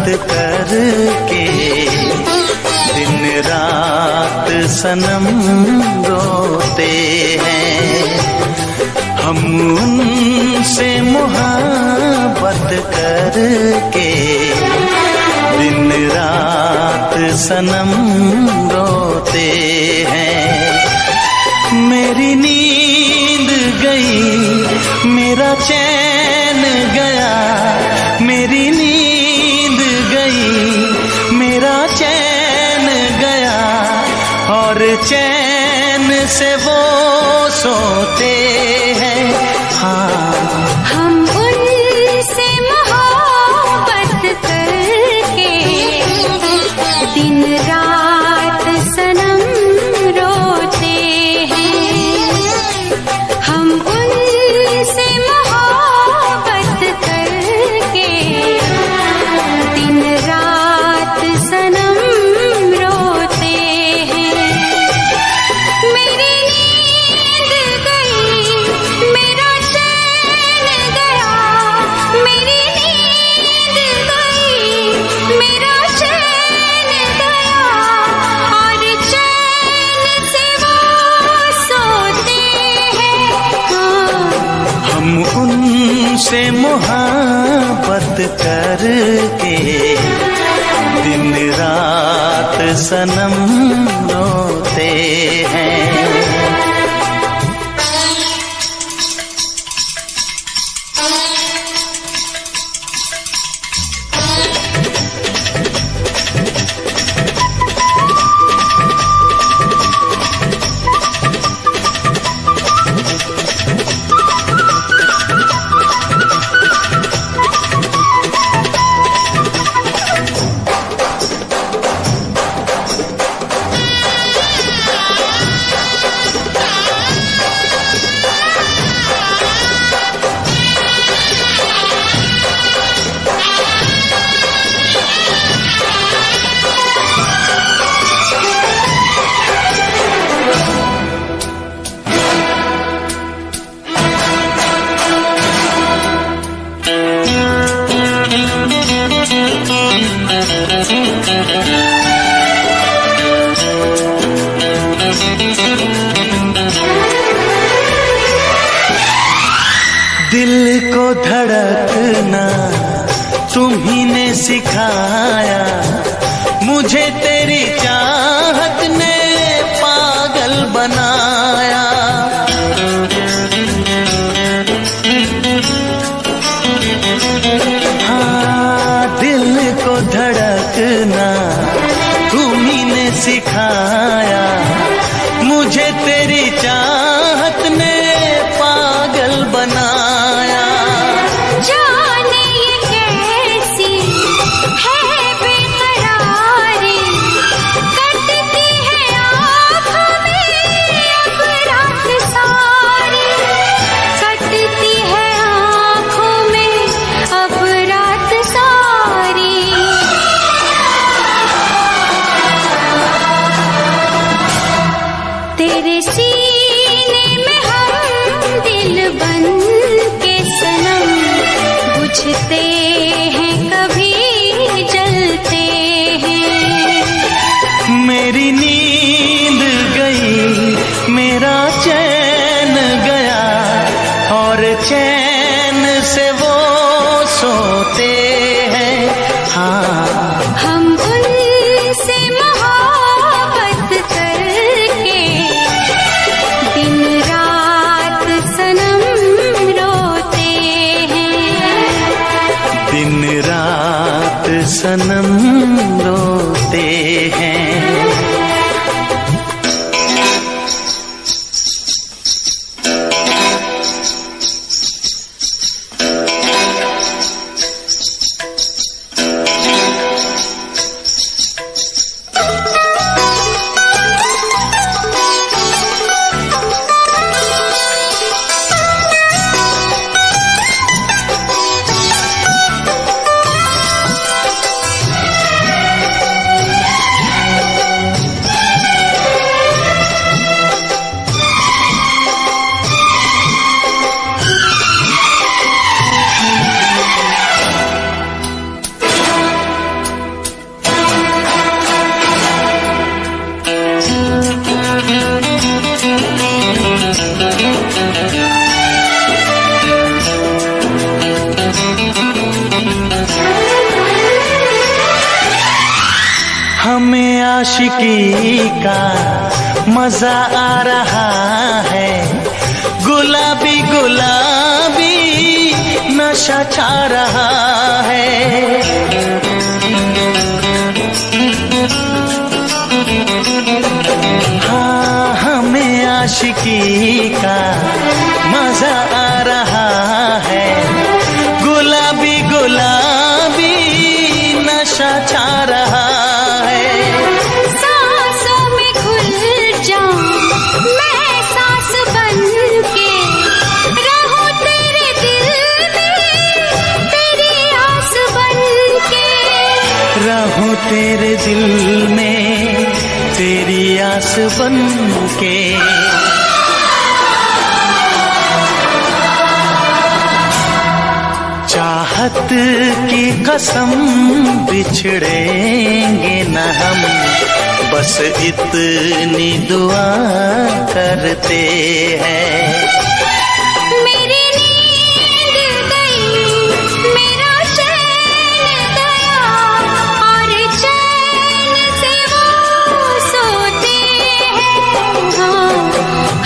मोहब्बत करके दिन रात सनम रोते हैं। हम उनसे मोहब्बत करके दिन रात सनम रोते हैं। मेरी नींद गई, मेरा चैन गया, मेरी नींद गई, मेरा चैन गया, और चैन से वो सोते हैं। हाँ, हम उनसे मोहब्बत करके दिन रात सनम रोते हैं। हम उनसे मोहब्बत करके दिन रात सनम रोते हैं। मेरी नींद गई, मेरा चैन गया, मेरी नींद गई, मेरा चैन गया, और चैन से वो सोते हैं। हाँ, हम उनसे मोहब्बत करके दिन रात सनम रोते हैं। दिल को धड़कना तुम्ही ने सिखाया, मुझे तेरी चाहत ने पागल बनाया। हाँ, दिल को धड़कना तुम्ही ने सिखाया, मुझे तेरी चाहत ने पागल बनाया। जाने ये कैसी है बेकरारी, कटती है आँखों में अब रात सारी, कटती है आँखों में अब रात सारी। तेरे सीने में हम दिल बन के सनम बुझते हैं, कभी जलते हैं। मेरी नींद गई, मेरा चैन गया, और चैन से वो सोते हैं। हाँ, हम उनसे मोहब्बत करके दिन रात सनम रोते हैं। दिन रात सनम रोते हैं। हमें आशिकी का मजा आ रहा है, गुलाबी गुलाबी नशा छा रहा है। हाँ, हमें आशिकी का मजा आ रहा है, गुलाबी गुलाबी नशा छा रहा है। सांसों में घुल जाऊं मैं सांस बन के, रहूं तेरे दिल में तेरी आस बन के, रहूं तेरे दिल में तेरी आस बन के। चाहत की कसम बिछड़ेंगे न हम, बस इतनी दुआ करते हैं। मेरी नींद गई, मेरा चैन गया, और चैन से वो सोते हैं। हाँ,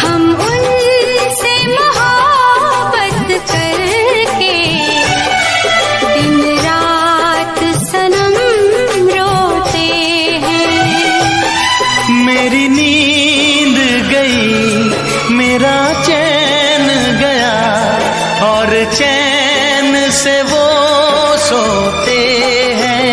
हम उनसे मोहब्बत करके दिन रात सनम रोते हैं। मेरी नींद गई, मेरा चैन गया, और चैन से वो सोते हैं।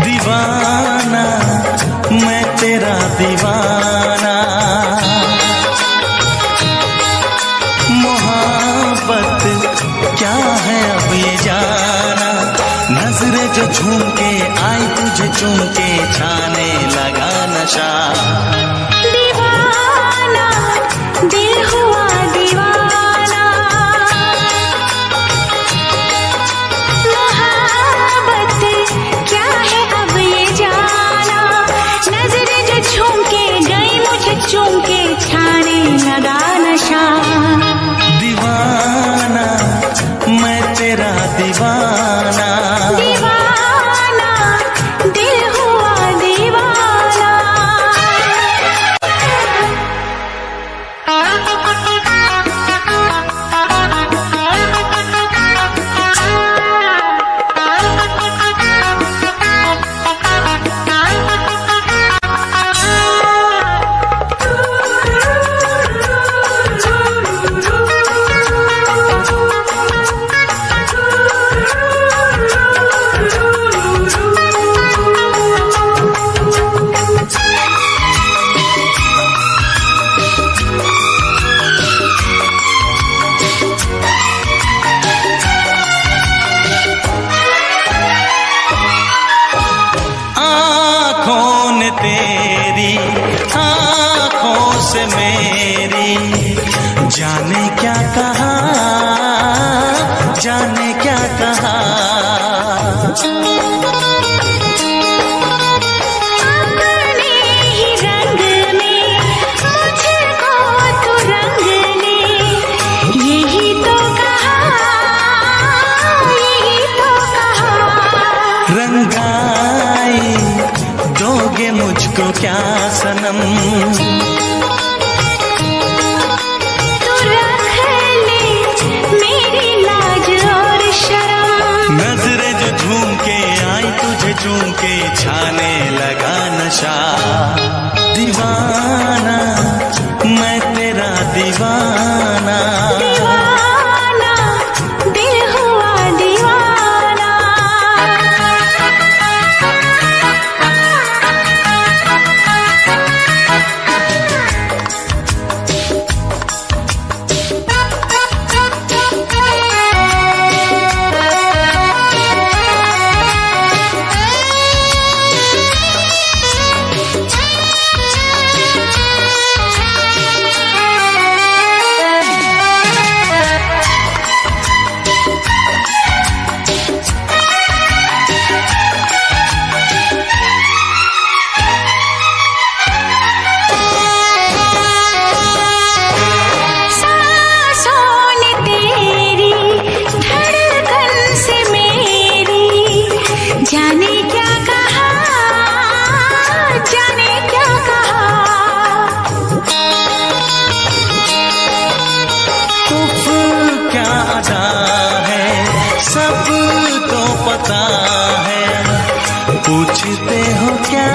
दीवाना मैं तेरा दीवाना, मोहब्बत क्या है अब ये जाना। नजरें जो झूम के आई तुझे चूम के, छाने लगा नशा। दीवाना दिल हुआ दीवाना, मोहब्बत क्या है अब ये जाना। नजरें जो झूम के गई मुझे चूम के, छाने लगा नशा। दीवाना मैं तेरा दीवाना, दीवाना दिल हुआ दीवाना। तेरी आँखों से मेरी जाने क्या कहा, जाने क्या कहा। अपने ही रंग में मुझको तो रंग ले, यही तो कहा, यही तो कहा। को क्या सनम, तू रख ले मेरी लाज और शर्म। नजरें जो झूम के आई तुझे चूम के छाने लगा नशा। दीवाना मैं तेरा दीवाना, दीवाना दिल हुआ दीवाना। जाने क्या कहा, जाने क्या कहा। उफ क्या अदा है सब तो पता है। पूछते हो क्या,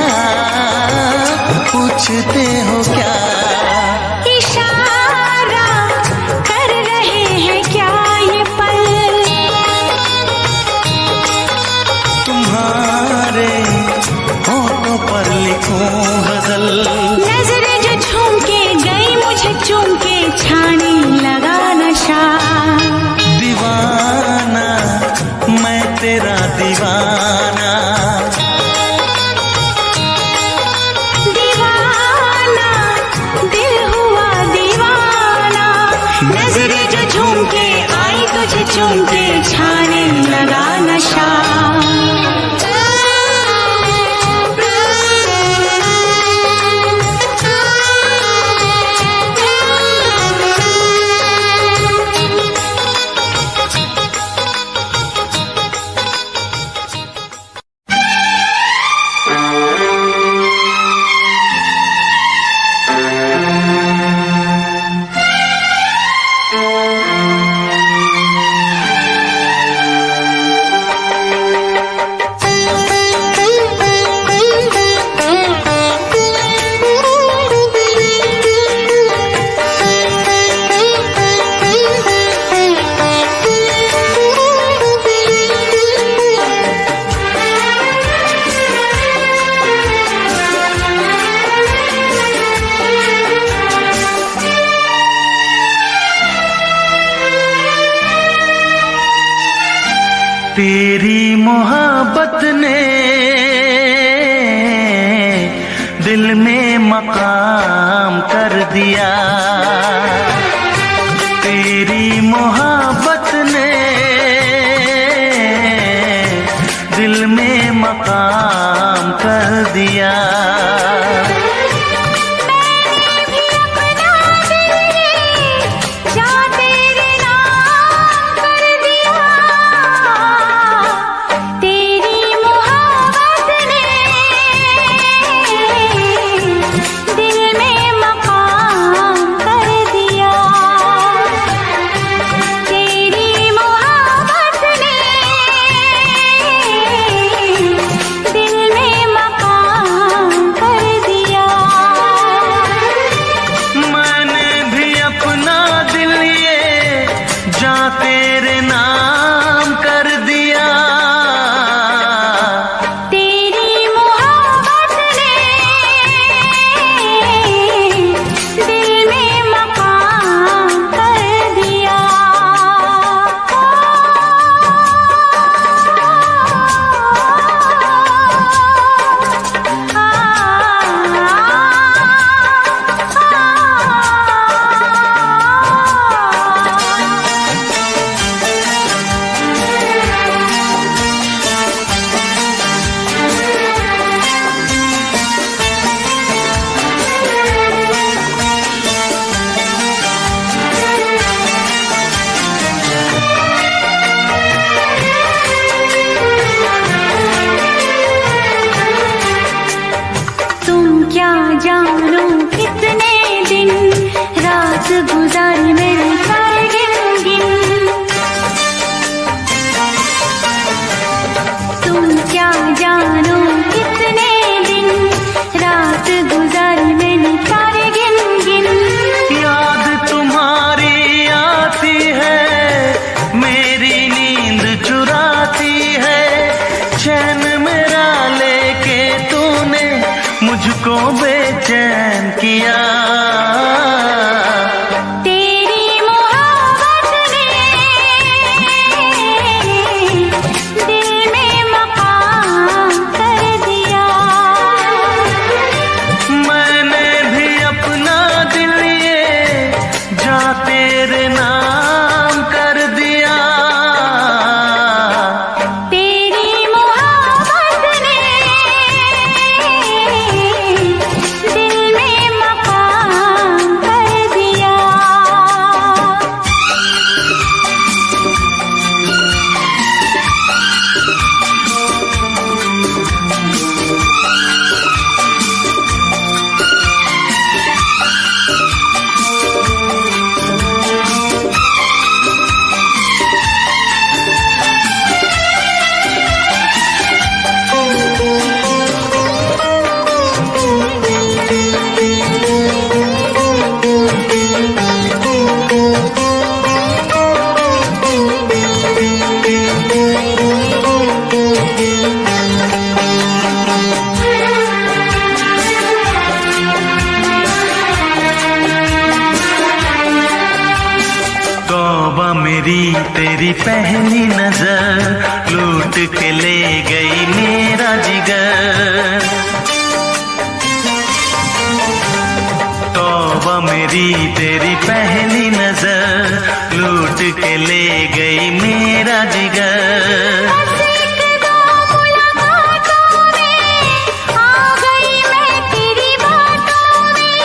पूछते हो क्या, इशारा कर रहे हैं क्या ये पल। तुम्हारे होठों पर लिखूं गजल। नजरें जो झूम के गई मुझे चूम के छाने लगा नशा। दीवाना मैं तेरा दीवाना, दीवाना दिल हुआ दीवाना। नजरें जो झूम के आई तुझे चूम के छाने लगा नशा। तेरी मोहब्बत ने दिल में मकाम कर दिया। तेरी मोहब्बत ने दिल में मकाम कर दिया। दिल क्या जानो कितने दिन रात गुजार मैंने सारे गिन गिन। याद तुम्हारी आती है, मेरी नींद चुराती है, चैन मेरा लेके तूने मुझको बेचैन किया। तेरी मोहब्बत ने दिल में मकाम कर दिया। मैंने भी अपना दिल ये जा तेरे नाम कर दिया। तेरी मोहब्बत ने दिल में मकाम कर दिया। तौबा मेरी तेरी पहली नजर लूट के ले गई मेरा जिगर। तौबा मेरी तेरी पहली नजर लूट के ले गई मेरा जिगर। बस एक दो मुलाकातों में आ गई मैं तेरी बातों में।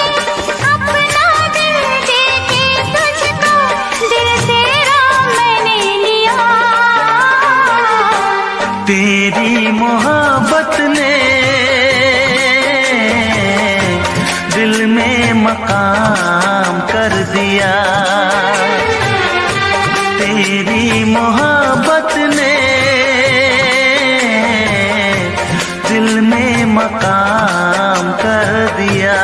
अपना दिल देके तुझको दिल तेरा मैंने लिया। तेरी मोहब्बत ने दिल में मकाम कर दिया। तेरी मोहब्बत ने दिल में मकाम कर दिया।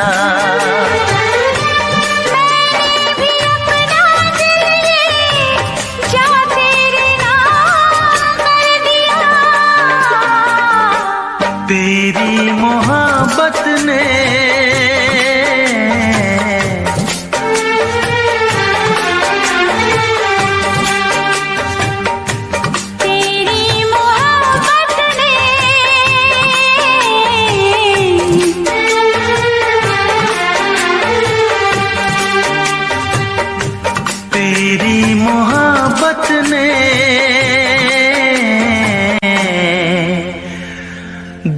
मैंने भी अपना दिल ये जा तेरे नाम कर दिया। तेरी मोहब्बत ने तेरी मोहब्बत ने तेरी मोहब्बत ने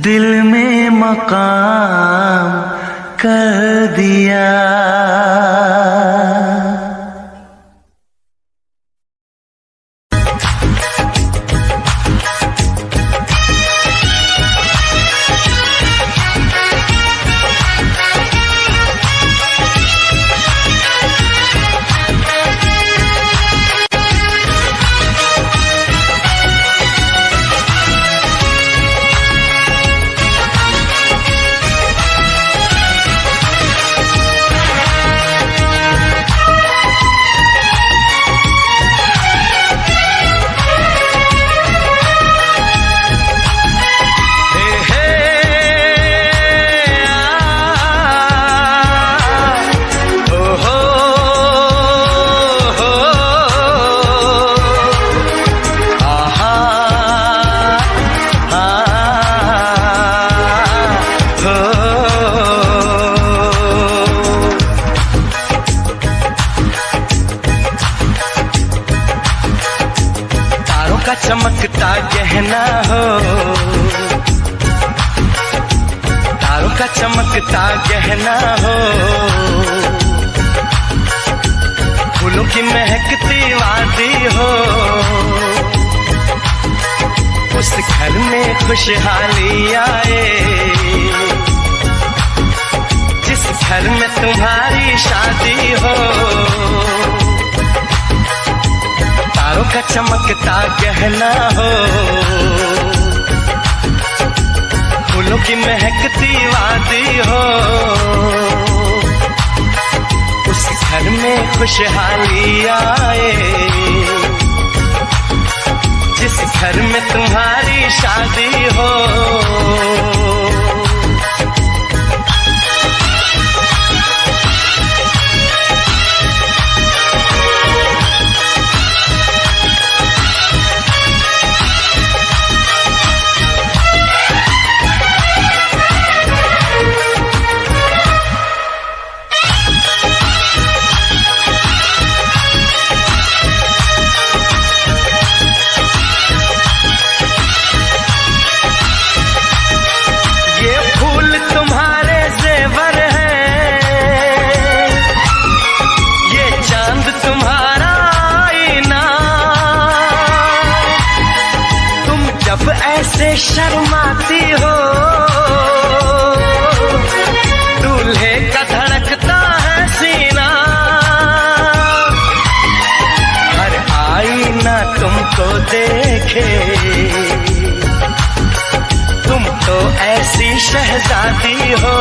दिल में मकाम कर दिया। चमकता गहना हो, तारों का चमकता गहना हो, फूलों की महकती वादी हो, उस घर में खुशहाली आए जिस घर में तुम्हारी शादी हो। तारों का चमकता गहना हो, फूलों की महकती वादी हो, उस घर में खुशहाली आए, जिस घर में तुम्हारी शादी हो। शर्माती हो, दूल्हे का धड़कता है सीना, हर आईना तुमको देखे, तुम तो ऐसी शहजादी हो,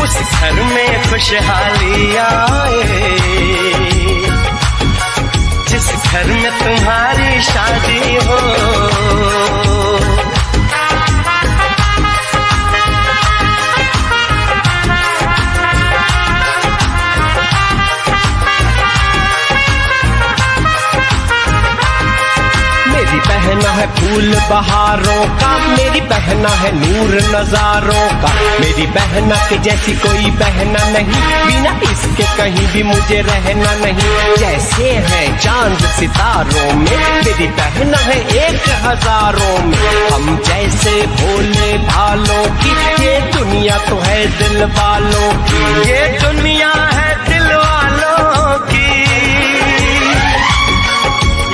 उस घर में खुशहाली आए, जिस घर में तुम्हारी शादी हो। मेरी बहना है फूल बहारों का, मेरी बहना है नूर नजारों का, मेरी बहना के जैसी कोई बहना नहीं, बिना इसके कहीं भी मुझे रहना नहीं। जैसे है चांद सितारों में, मेरी बहना है 1000 में, हम जैसे भोले भालों की, ये दुनिया तो है दिल वालों की, ये दुनिया है दिल वालों की,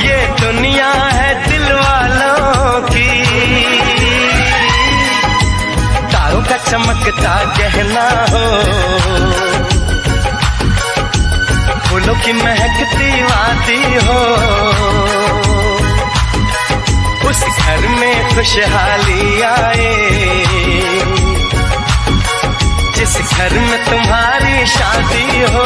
ये दुनिया है दिल वालों की। तारों का चमकता गहना हो, फूलों की महकती वादी हो, उस घर में खुशहाली आए, जिस घर में तुम्हारी शादी हो।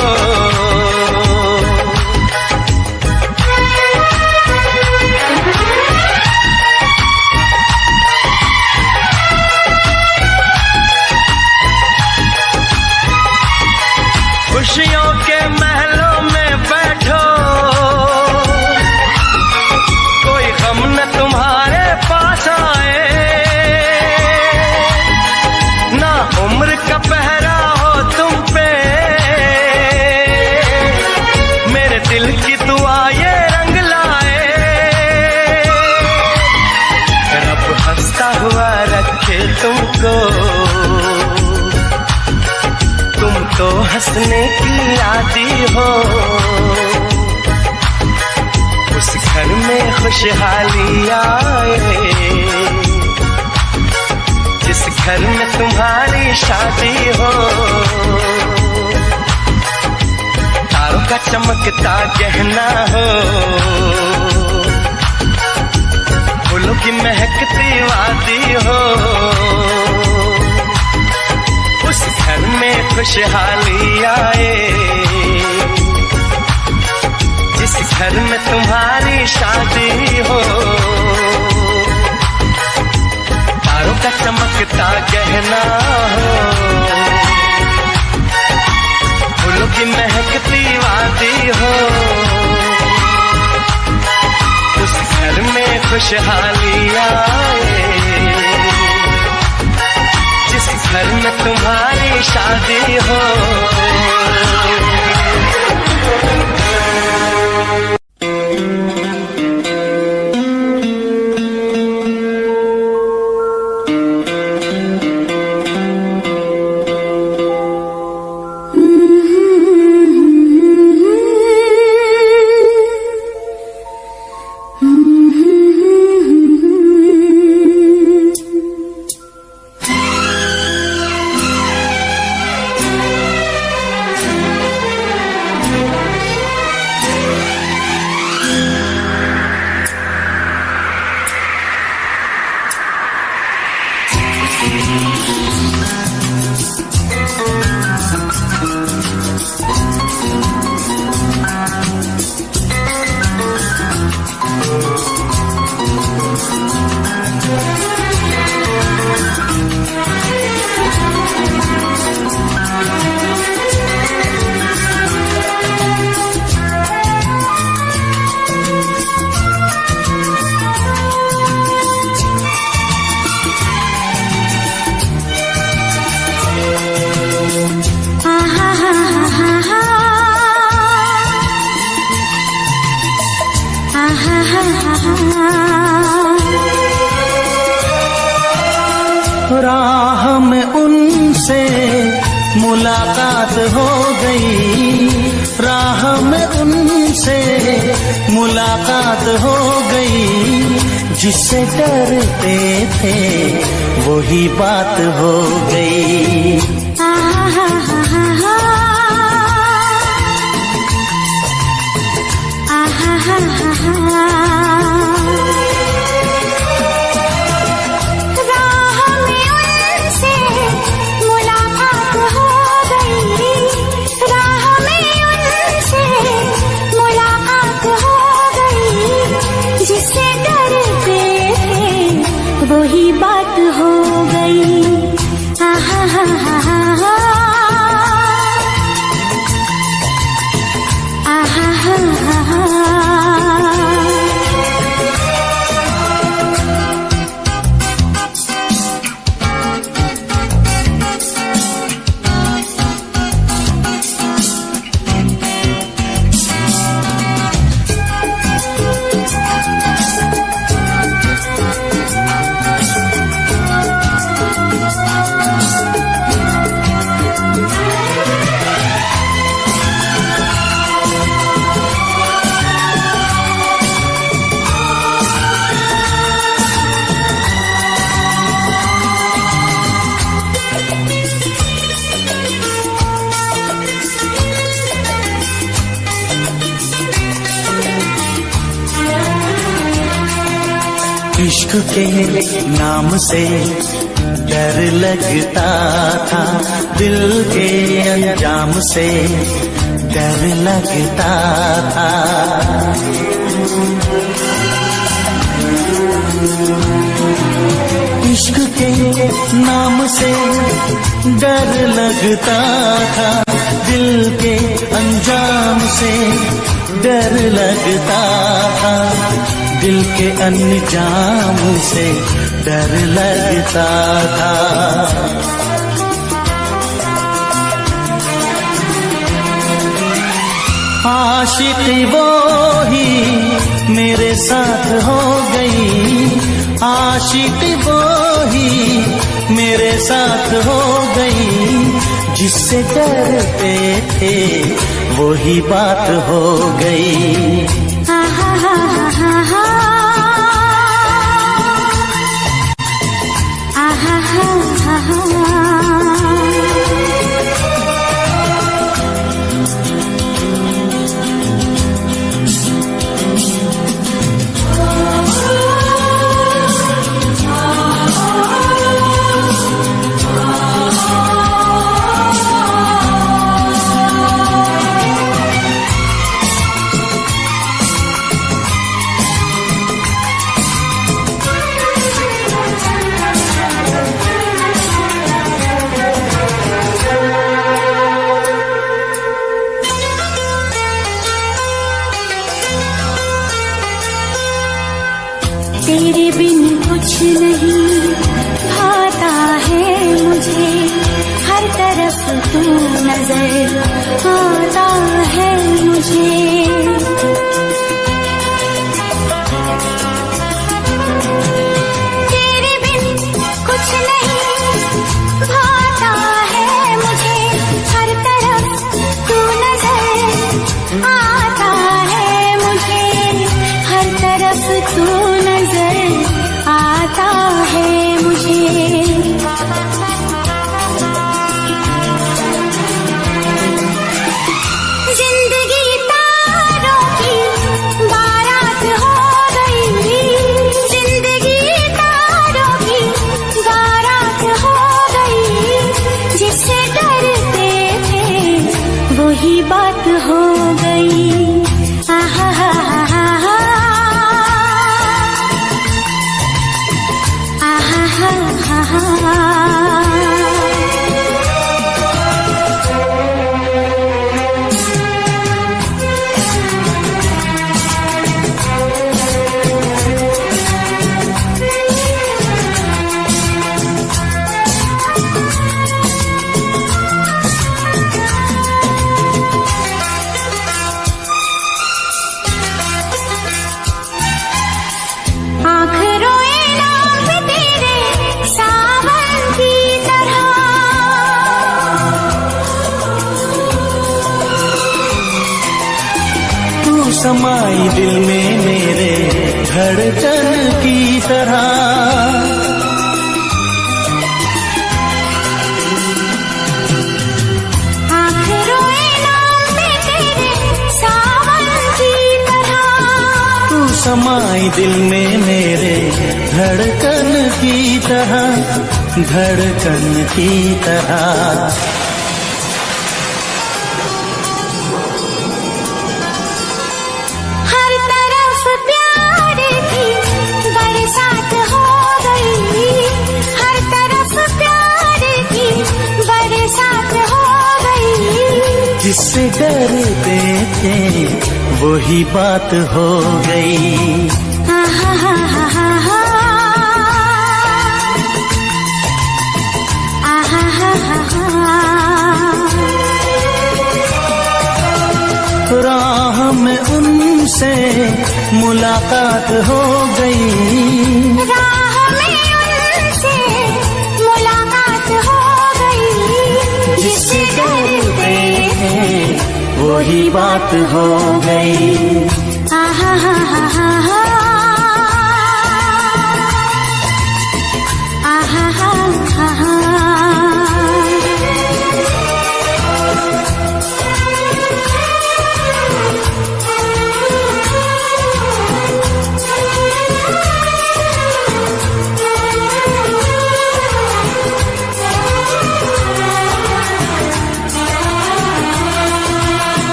खुशियों के महलों में बैठो, कोई गम न तुम्हारे पास आए, ना उम्र का पहरा हो तुम पे, मेरे दिल की दुआ ये रंग लाए, रब हंसता हुआ रखे तुमको, तुम तो हंसने की आदी हो, उस घर में खुशहाली आए, जिस घर में तुम्हारी शादी हो। तारों का चमकता गहना हो, फूलों की महकती वादी हो, उस घर में खुशहाली आए, जिस घर में तुम्हारी शादी हो। तारों का चमकता गहना हो, फूलों की महकती वादी हो, उस घर में खुशहाली आए, जिस घर में तुम्हारी शादी हो। आहा हा हा। राह में उनसे मुलाकात हो गई, राह में उनसे मुलाकात हो गई, जिससे डरते थे वही बात हो गई। आहा हा हा हा। आहा हा हा। वही बात हो गई। आहा हा हा हा। आहा हा हा। इश्क के नाम से डर लगता था, दिल के अंजाम से डर लगता था। इश्क के नाम से डर लगता था, दिल के अंजाम से डर लगता था, दिल के अंजाम से डर लगता था। आशिकी वो ही मेरे साथ हो गई, आशिकी वो ही मेरे साथ हो गई, जिससे डरते थे वही बात हो गई। आहा हा हा हा। आहा हा हा। तेरे बिन कुछ नहीं भाता है मुझे, हर तरफ तू नजर आता है मुझे। तेरे बिन कुछ नहीं भाता है मुझे, हर तरफ तू नजर आता है मुझे, हर तरफ तू आता है मुझे। जिंदगी तारों की बारात हो गई, जिंदगी तारों की बारात हो गई, जिससे डरते थे वही बात हो गई। आहा हा हा हा। दिल में मेरे धड़कन की तरह। समाई दिल में मेरे धड़कन की तरह, धड़कन की तरह। हर तरफ प्यार की बरसात हो गई, हर तरफ प्यार की बरसात हो गई। जिससे डरते थे वही बात हो गई। राह में उनसे मुलाकात हो गई, राह में उनसे मुलाकात हो गई। जिससे डरते थे वही बात हो गई।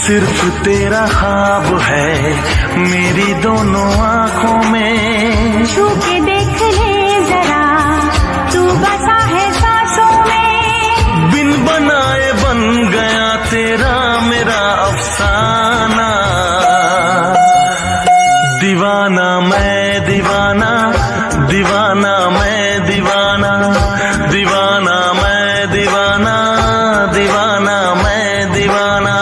सिर्फ तेरा ख्वाब है दोनों आँखों में। छू के देख ले जरा, तू बसा है सांसों में। बिन बनाए बन गया तेरा मेरा अफसाना। दीवाना मैं दीवाना, दीवाना मैं दीवाना, दीवाना मैं दीवाना, दीवाना मैं दीवाना।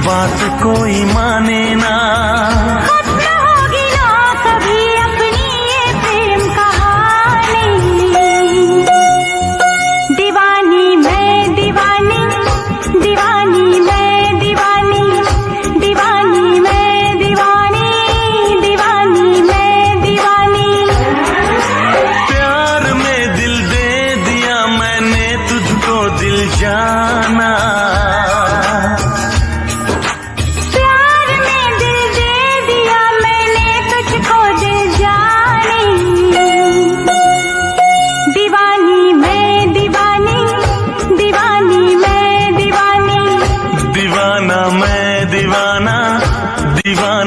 बात कोई माने ना। खत्म होगी ना कभी अपनी ये प्रेम कहानी। दीवानी मैं दीवानी, दीवानी मैं दीवानी, दीवानी मैं दीवानी, दीवानी मैं दीवानी। प्यार में दिल दे दिया मैंने तुझको दिल जाना।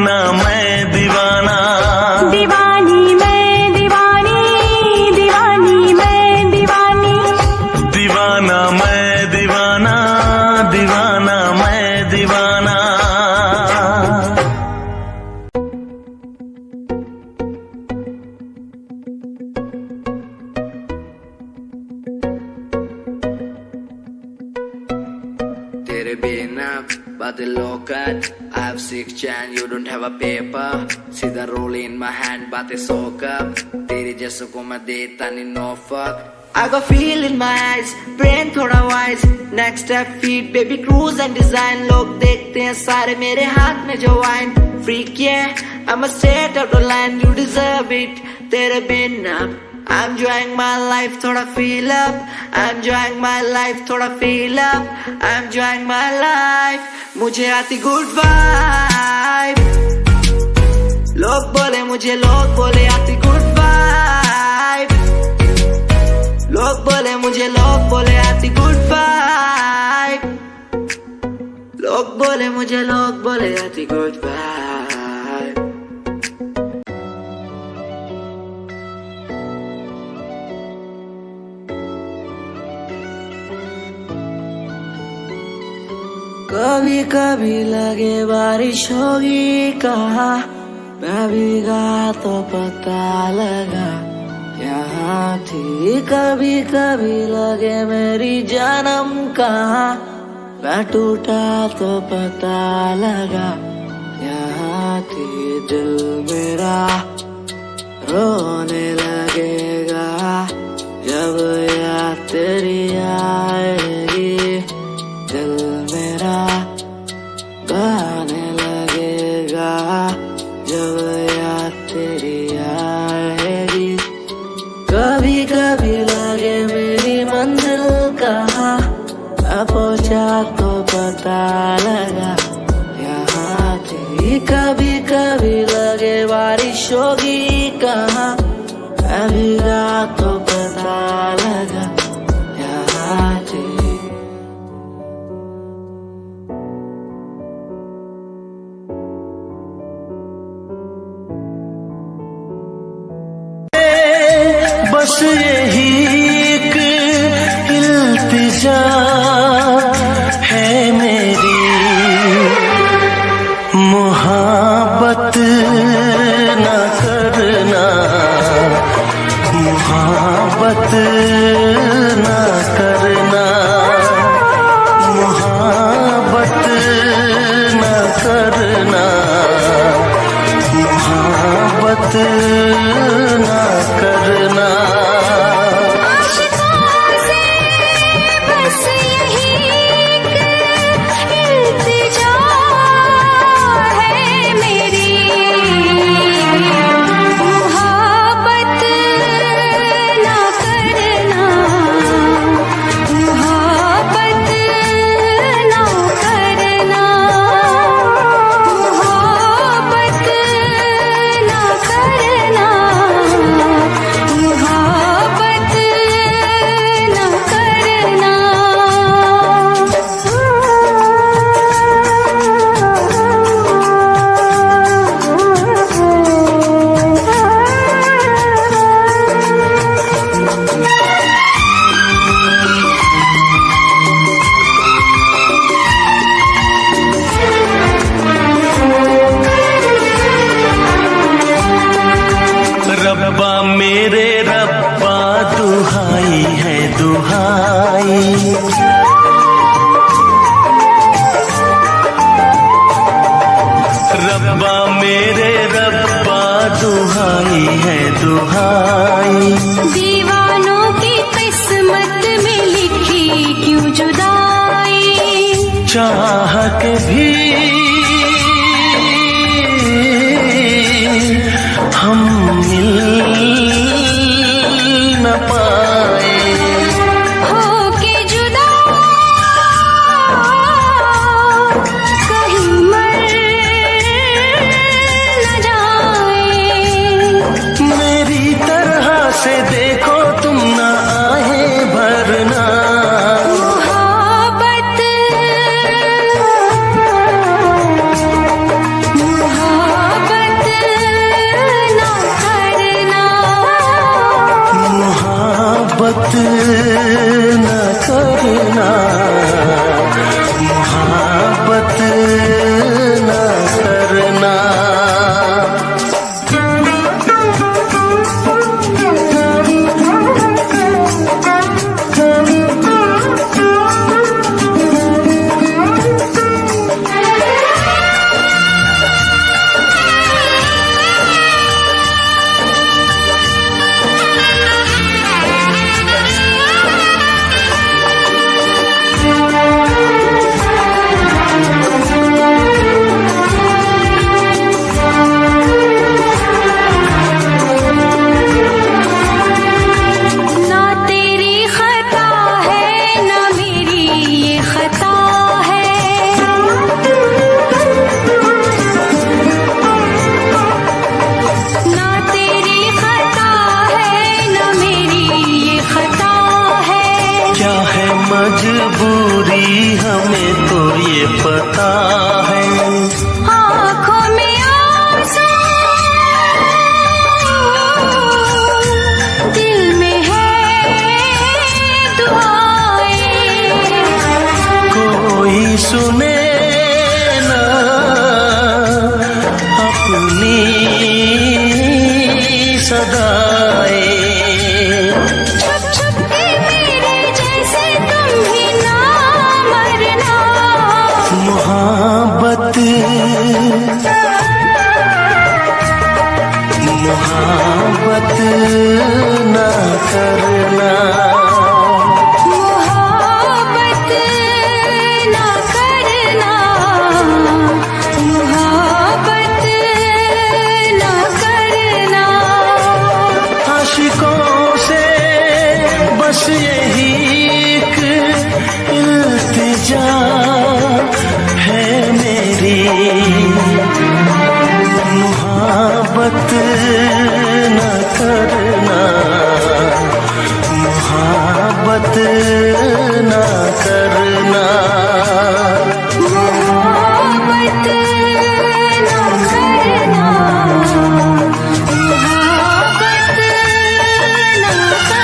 दीवाना मैं दीवाना, दीवानी मैं दीवानी, दीवानी मैं दीवानी, दीवाना मैं दीवाना, दीवाना मैं दीवाना। तेरे बिना बादलों का I have 6 and you don't have a paper. सीधा roll in my hand बातें सोकर तेरे जैसों को मैं देता नहीं no fuck. I got feel in my eyes, brain थोड़ा wise. Next step feet, baby cruise and design. लोग देखते हैं सारे मेरे हाथ में जो wine. Freak yeah, I'm a straight out of line. You deserve it. तेरे बिना I'm enjoying my life, थोड़ा feel up. I'm enjoying my life, थोड़ा feel up. I'm enjoying my life. मुझे आती good vibe. लोग बोले मुझे, लोग बोले आती good vibe. लोग बोले मुझे, लोग बोले आती good vibe. लोग बोले मुझे, लोग बोले आती good vibe. कभी कभी लगे बारिश होगी कहा, मैं भीगा तो पता लगा यहाँ थी। कभी कभी लगे मेरी जन्म कहाँ, मैं टूटा तो पता लगा यहाँ थी। दिल मेरा रोने लगेगा जब याद तेरी आएगी। दिल मेरा गाने लगेगा जब याद तेरी आएगी। कभी कभी लगे मेरी मंजिल कहाँ, मैं पहुंचा तो पता लगा यहाँ थी। कभी कभी लगे बारिश होगी कहाँ, मैं भीगा तो पता लगा यहाँ थी। यही एक इल्तिजा है मेरी, मोहब्बत न करना, मोहब्बत न करना, मोहब्बत न करना, मोहब्बत न करना। आशिकों से बस यही एक इल्तिजा है मेरी, मोहब्बत ना करना, मोहब्बत ना करना, मोहब्बत ना करना, मोहब्बत ना करना। रब्बा मेरे रब्बा दुहाई है दुहाई, रब्बा मेरे रब्बा दुहाई है दुहाई। दीवानों की किस्मत में लिखी क्यों जुदाई, चाह के भी हम मिल न पाए, होके जुदा कहीं मर न जाए। मेरी तरह से देखो तुम न आहे भरना, मोहब्बत मोहब्बत ना करना, मोहब्बत न करना, मोहब्बत न करना। ना तेरी खता है ना मेरी ये खता है, ना तेरी खता है ना मेरी ये खता है। क्या है मजबूरी हमें तो ये पता है, आँखों में आंसू दिल में है दुआएं, कोई सुने ना अपनी सदाएं। छुप छुप के मेरे जैसे तुम भी ना मरना, मोहब्बत मोहब्बत न करना, मोहब्बत ना करना, मोहब्बत ना करना। आशिकों से बस यही एक इल्तिजा है मेरी, मोहब्बत न करना, मोहब्बत न करना, मोहब्बत ना करना, मोहब्बत ना करना।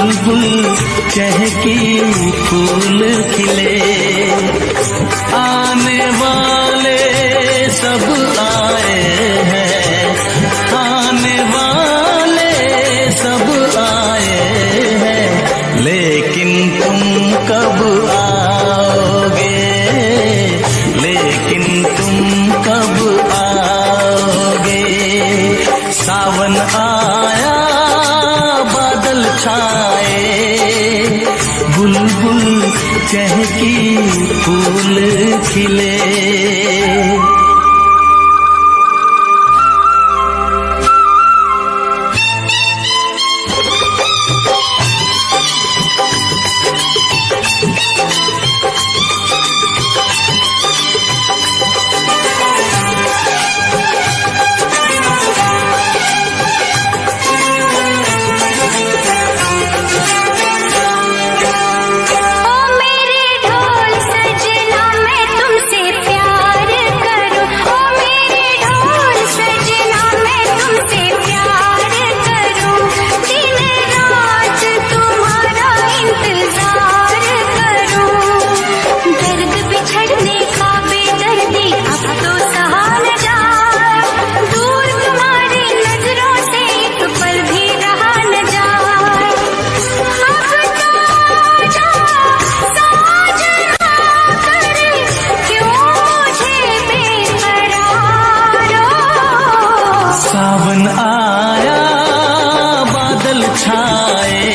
बुलबुल चहकी फूल खिले। आने वाले सब आए हैं, आने वाले सब आए हैं, लेकिन तुम कब आओगे, लेकिन तुम कब आओगे। सावन आया बादल छाए, बुलबुल चहकी फूल खिले। सावन आया बादल छाए,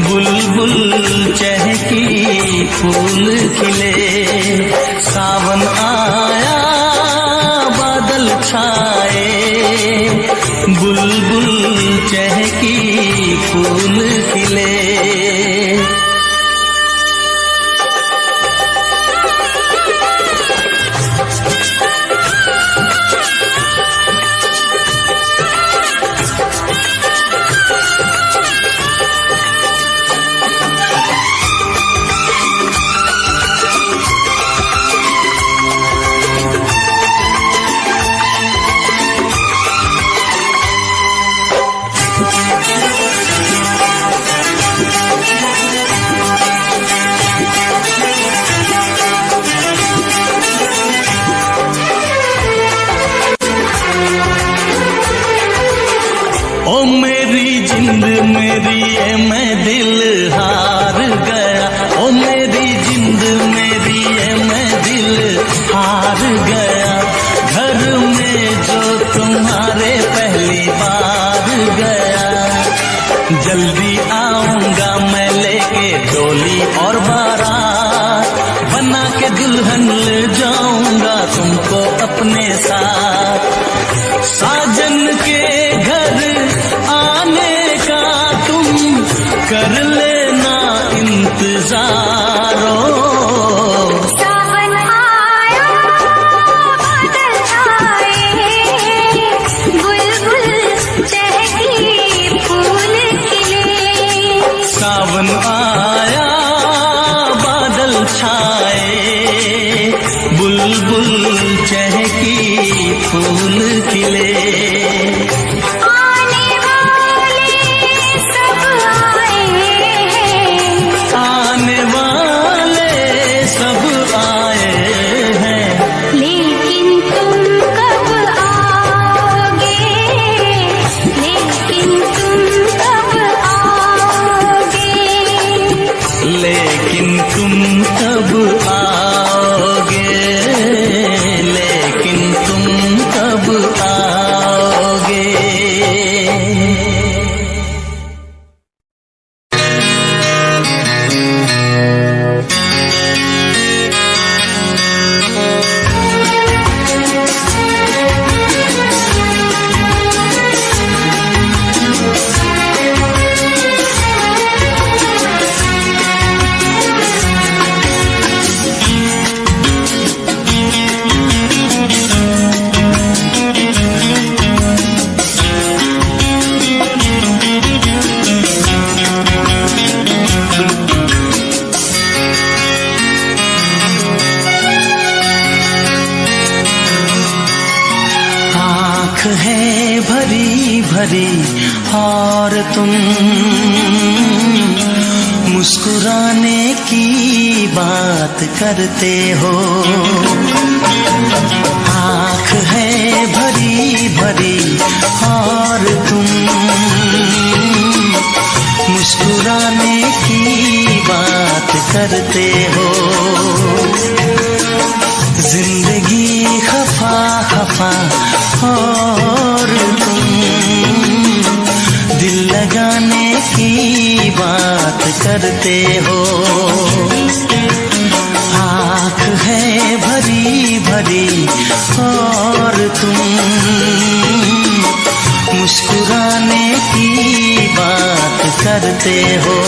बुलबुल चहकी फूल खिले। सावन आया बादल छाए, बुलबुल चहकी फूल खिले। ओ मेरी जिंद मेरी ये मैं दिल हार गया, ओ मेरी जिंद मेरी ये मैं दिल हार गया। घर में जो तुम्हारे पहली बार गया, जल्दी आऊंगा मैं लेके डोली और बारात, बना के दुल्हन ले जाऊंगा तुमको अपने साथ। साजन के घर आने का तुम कर लेना इंतजारो। सावन आया बादल छाए, बुलबुल चहकी फूल खिले। सावन आया बादल छाए, बुलबुल चहकी फूल खिले। आने वाले सब आए हैं, आने वाले सब आए हैं, लेकिन तुम कब आओगे, लेकिन तुम कब आओगे। लेकिन तुम कब आओगे, लेकिन तुम कब आओगे। आँख है भरी भरी और तुम मुस्कुराने की बात करते हो। आँख है भरी भरी और तुम मुस्कुराने की बात करते हो। जिंदगी खफा खफा और तुम दिल लगाने की बात करते हो। आँख है भरी भरी और तुम मुस्कुराने की बात करते हो।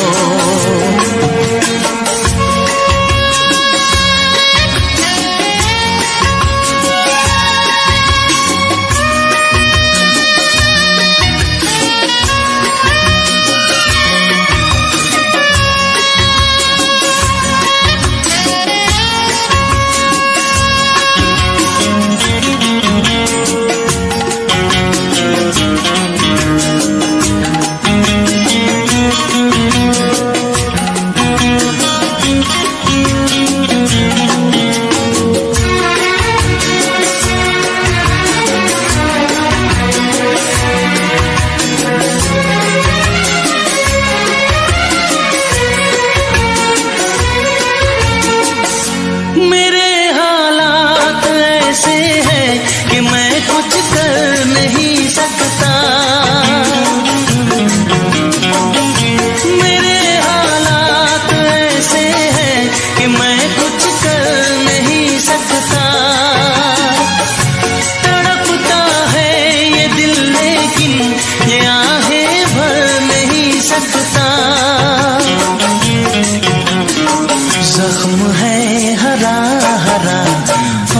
जख्म है हरा हरा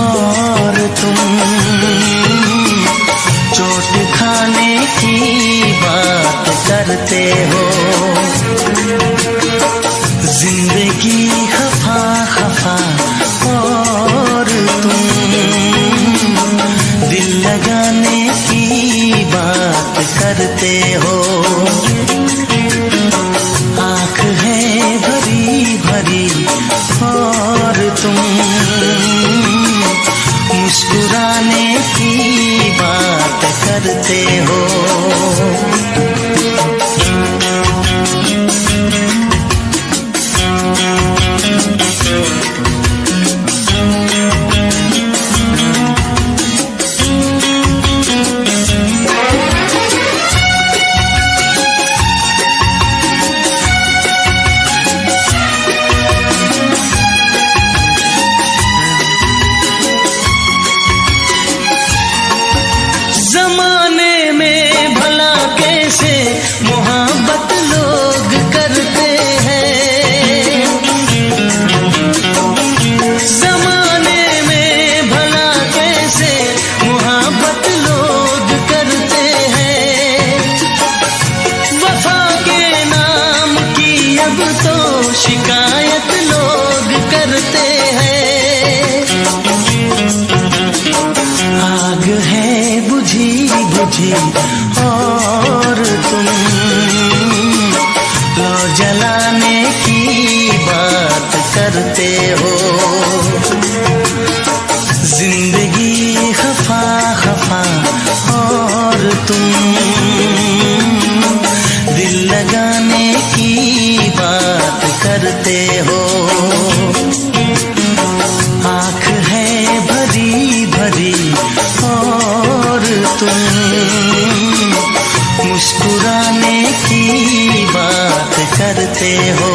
और तुम चोट खाने की बात करते हो। जिंदगी खफा खफा और तुम दिल लगाने की बात करते हो। आँख है भरी भरी और तुम मुस्कुराने की बात करते हो। शिकायत लोग करते हैं। आग है बुझी बुझी और तुम लो जलाने की बात करते हो। जिंदगी खफा खफा और तुम दिल लगाने की बात करते हो। आँख है भरी भरी और तुम मुस्कुराने की बात करते हो।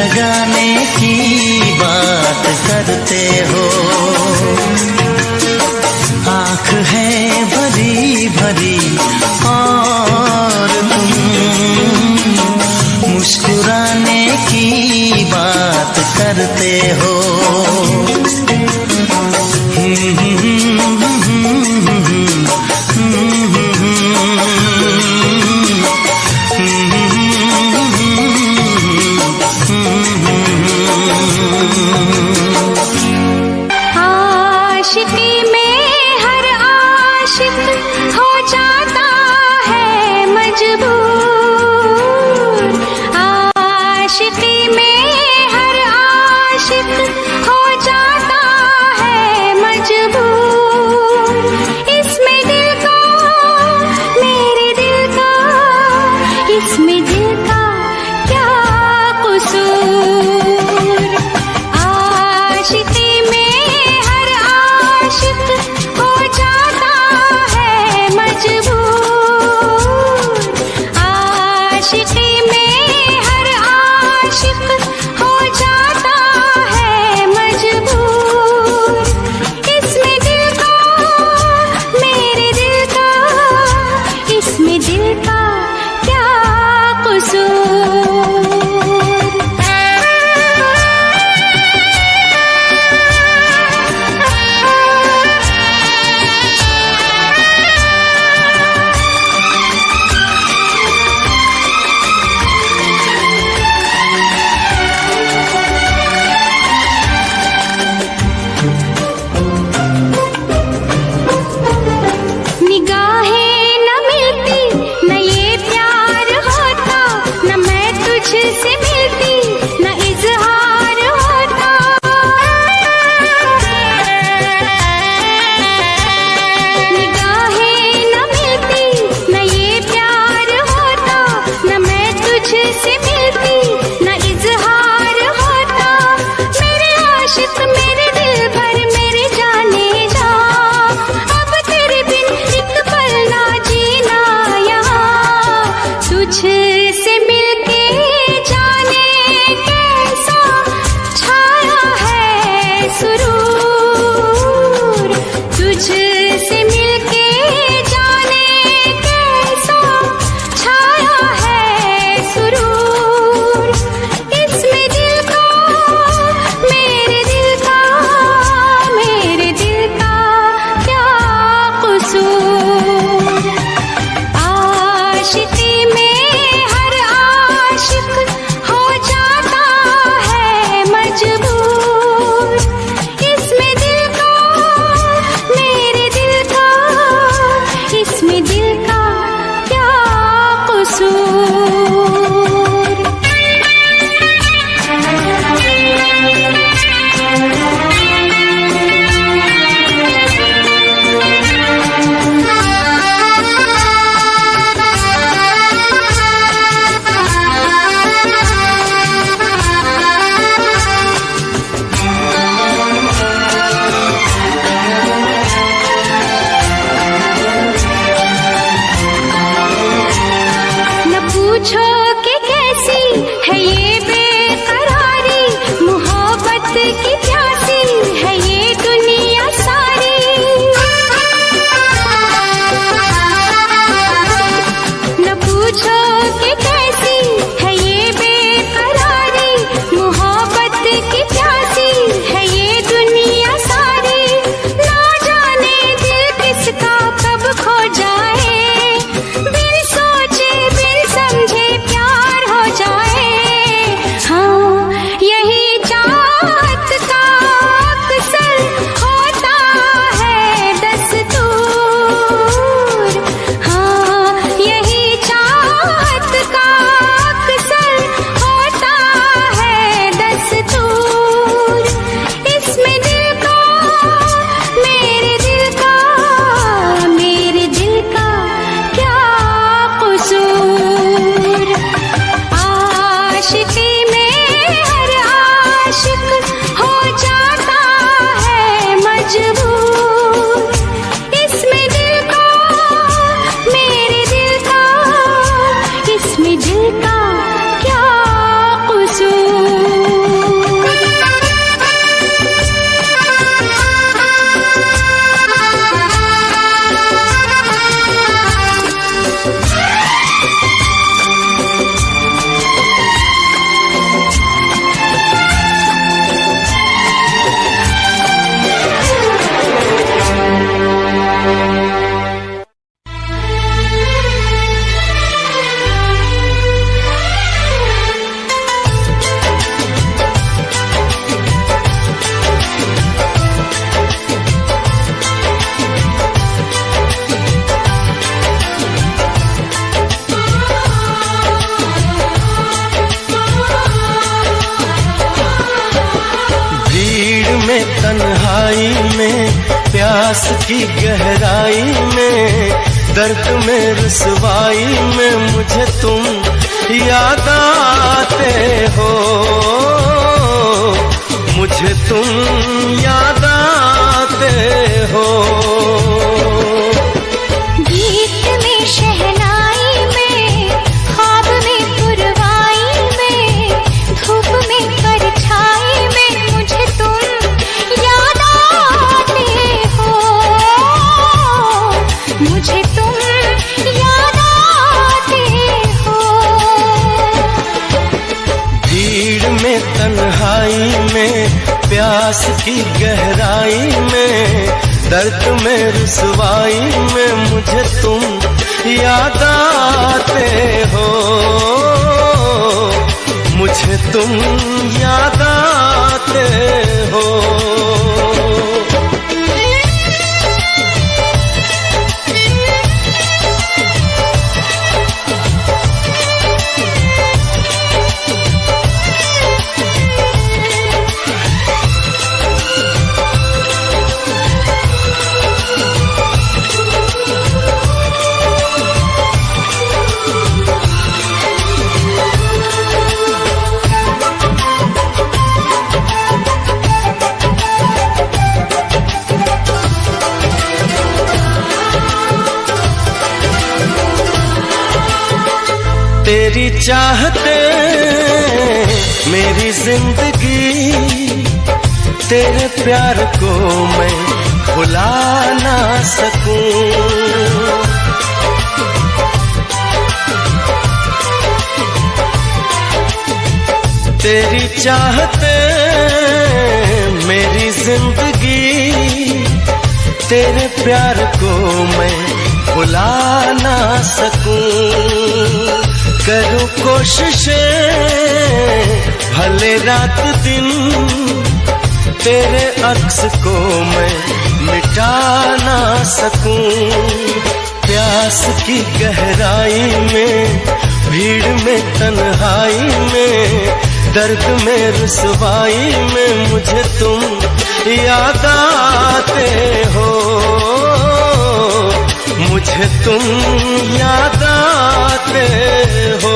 लगाने की बात करते हो। आँख है भरी भरी और तुम मुस्कुराने की बात करते हो। आशिकी में हर आशिक हो जाता है मजबूर। आशिकी में हर आशिक हो जाता है मजबूर। इसमें दिल का, मेरे दिल का, इसमें दिल का क्या कसूर। आशिकी में हर आशिक हो जाता है मजबूर। आशिकी में हर आशिक हो जाता है मजबूर। इसमें दिल का, मेरे दिल का, इसमें दिल का क्या कसूर। निगाहें न मिलती न ये प्यार होता, न मैं तुझसे मिलती न इजहार होता। निगाहें न मिलती न ये प्यार होता, न मैं तुझसे मिलती न इजहार होता। मेरे आशिक मेरे दिल भर मेरे जाने जा, अब तेरे बिन एक पल ना जीना यहाँ। तुझसे मिलके जाने कैसा छाया है सुरूर। तुझसे मिलके जाने कैसा छाया है सुरूर। इसमें दिल का, मेरे दिल का, मेरे दिल का क्या कसूर। आशिकी में हर आशिक हो जाता है मजबूर। इसमें दिल का, मेरे दिल का, इसमें दिल का क्या कसूर। तन्हाई में, प्यास की गहराई में, दर्द में रुसवाई में मुझे तुम याद आते हो, मुझे तुम याद आते हो। गीत में शहनाई में, ख्वाब में पुरवाई में, धूप में परछाई में मुझे तुम याद आते हो, मुझे तुम याद आते हो। भीड़ में तन्हाई में, प्यास की गहराई में, दर्द में रुसवाई में मुझे तुम याद आते हो, मुझे तुम याद आते हो। तेरी चाहते मेरी जिंदगी, तेरे प्यार को मैं भुला ना सकूं। तेरी चाहते मेरी जिंदगी, तेरे प्यार को मैं भुला ना सकूं। करूं कोशिशें भले रात दिन, तेरे अक्स को मैं मिटा ना सकूं। प्यास की गहराई में, भीड़ में तन्हाई में, दर्द में रुसवाई में मुझे तुम याद आते हो, मुझे तुम याद आते हो।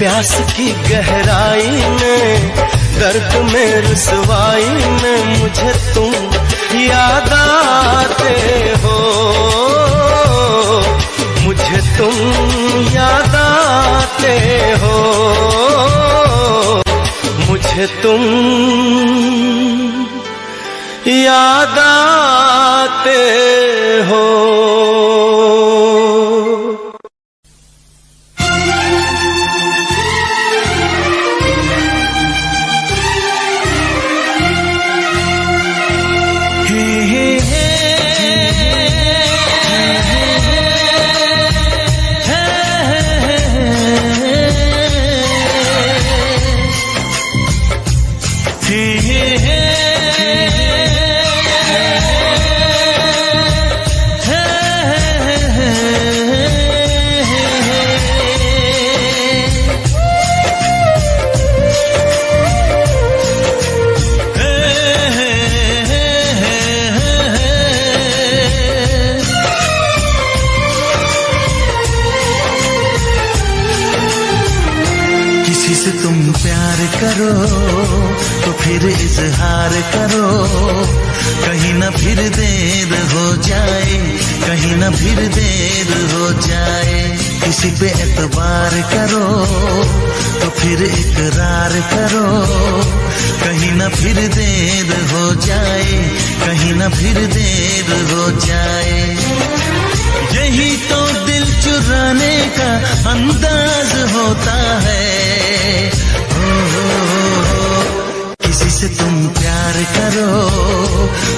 प्यास की गहराई में, दर्द में रुसवाई में मुझे तुम याद आते हो, मुझे तुम याद आते हो, मुझे तुम याद आते हो। किसी से तुम प्यार करो तो फिर इजहार करो, कहीं ना फिर देर हो जाए, कहीं ना फिर देर हो जाए। किसी पे एतबार करो तो फिर इकरार करो, कहीं ना फिर देर हो जाए, कहीं ना फिर देर हो जाए। यही तो दिल चुराने का अंदाज होता है। किसी से तुम प्यार करो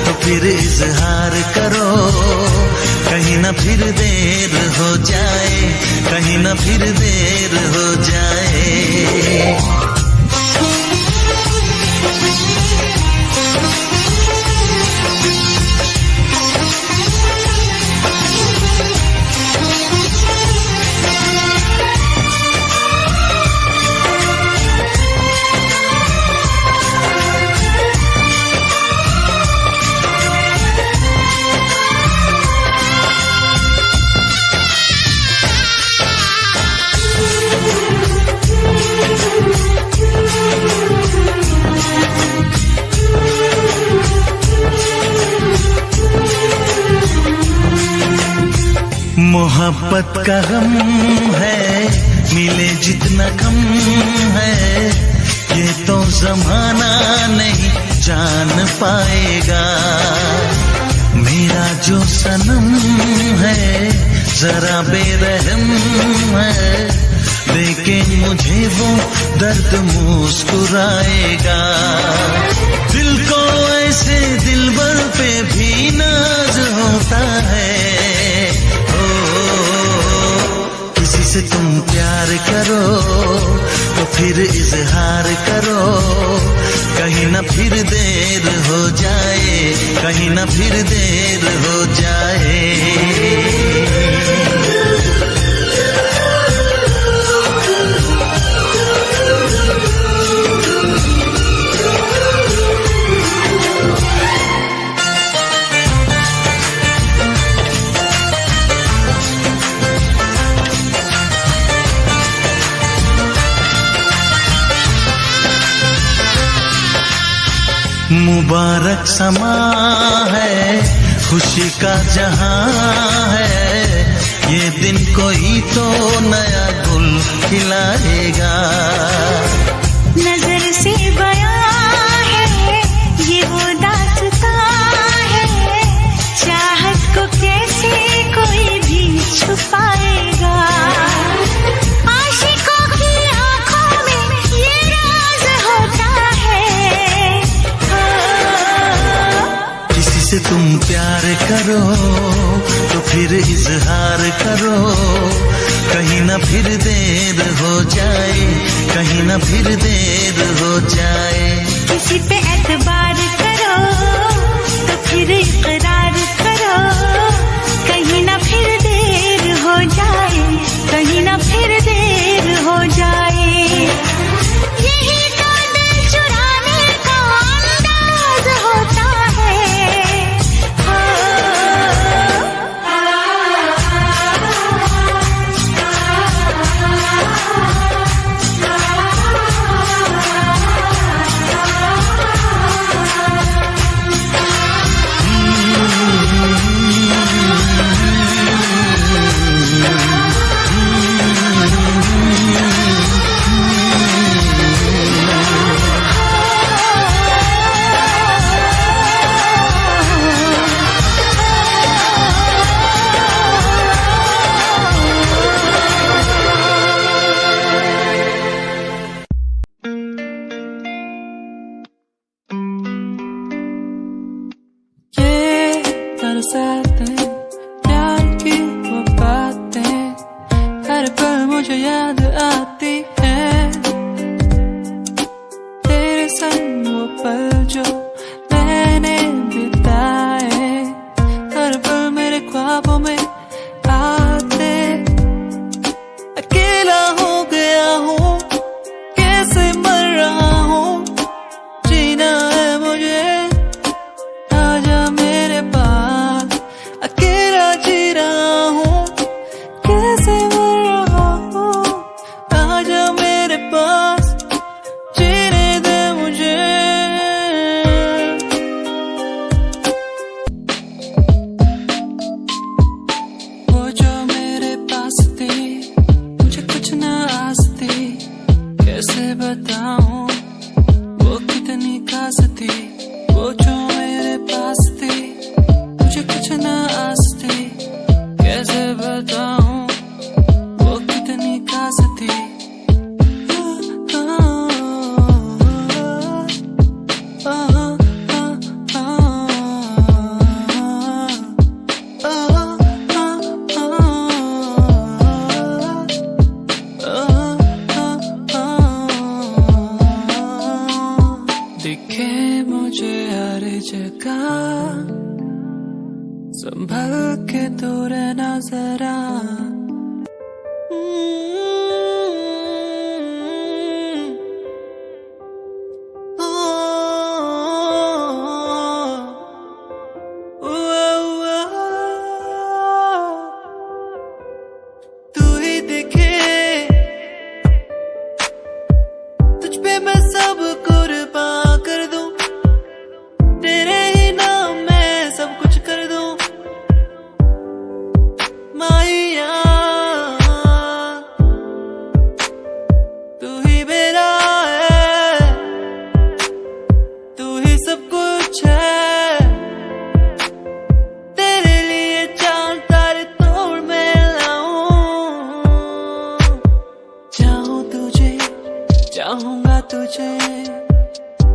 तो फिर इजहार करो, कहीं ना फिर देर हो जाए, कहीं ना फिर देर हो जाए। मोहब्बत का गम है, मिले जितना कम है, ये तो जमाना नहीं जान पाएगा। मेरा जो सनम है जरा बेरहम है, लेकिन मुझे वो दर्द मुस्कुराएगा। दिल को ऐसे दिलबर पे भी नाज होता है। किसी से तुम प्यार करो तो फिर इजहार करो, कहीं ना फिर देर हो जाए, कहीं ना फिर देर हो जाए। मुबारक समा है, खुशी का जहां है, ये दिन कोई तो नया गुल खिलाएगा। नजर से बयां है ये वो दास्तां है, चाहत को कैसे कोई भी छुपाएगा। आशिकों की आंखों में ये राज होता है। किसी से तुम प्यार करो तो फिर इजहार करो, कहीं ना फिर देर हो जाए, कहीं ना फिर देर हो जाए। किसी पे एतबार करो तो फिर इकरार करो, कहीं ना फिर देर हो जाए, कहीं ना फिर देर हो जाए। यही तो दिल चुराने का अंदाज होता है। प्यार की वो बातें हर पल मुझे याद आती हैं। तेरे संग वो जो मैंने बिताए, हर पल मेरे ख्वाबों में आते। अकेला हो गया हूँ, कैसे मर रहा हूँ, जीना है मुझे, आजा मेरे पास। अकेला जी रहा हूँ, कैसे मर रहा हूँ, आजा मेरे पास, जीने दे मुझे। वो जो मेरे पास थी, मुझे कुछ ना आस थी, कैसे बताऊं वो कितनी खास थी। वो जो मेरे पास थी, मुझे कुछ ना आस थी, कैसे बताऊं वो कितनी खास थी। दिखे मुझे हर जगह, संभल के तो रहना जरा। तू ही दिखे, तुझ पे मैं सब कुर्बान कर दूं, तेरे ही नाम मैं सब कुछ कर दूं। माहिया तू ही मेरा है, तू ही सब कुछ है, तेरे लिए चांद तारे तोड़ मैं लाऊं। चाहूं तुझे, चाहूंगा तुझे,